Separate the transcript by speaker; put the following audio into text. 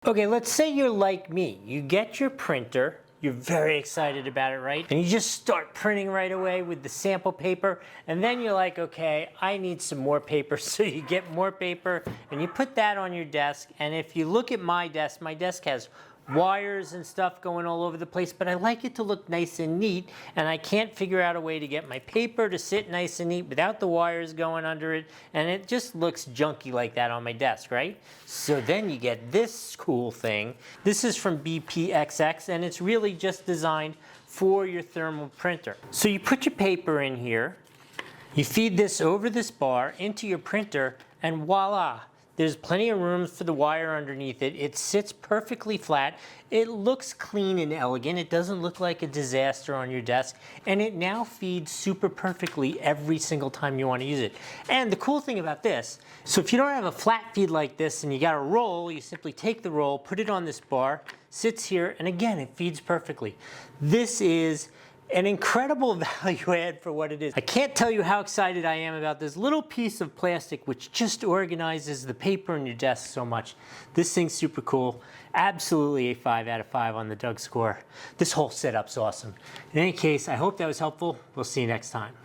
Speaker 1: Okay, let's say you're like me. You get your printer, you're very excited about it, right? And you just start printing right away with the sample paper, and then you're like, okay, I need some more paper. So you get more paper and you put that on your desk. And if you look at my desk has wires and stuff going all over the place, but I like it to look nice and neat, and I can't figure out a way to get my paper to sit nice and neat without the wires going under it, and it just looks junky like that on my desk, right? So then you get this cool thing. This is from BPXX, and it's really just designed for your thermal printer. So you put your paper in here, you feed this over this bar into your printer, and voila! There's plenty of room for the wire underneath it. It sits perfectly flat. It looks clean and elegant. It doesn't look like a disaster on your desk. And it now feeds super perfectly every single time you want to use it. And the cool thing about this, so if you don't have a flat feed like this and you got a roll, you simply take the roll, put it on this bar, sits here, and again, it feeds perfectly. This is an incredible value add for what it is. I can't tell you how excited I am about this little piece of plastic which just organizes the paper in your desk so much. This thing's super cool. Absolutely a 5 out of 5 on the Doug score. This whole setup's awesome. In any case, I hope that was helpful. We'll see you next time.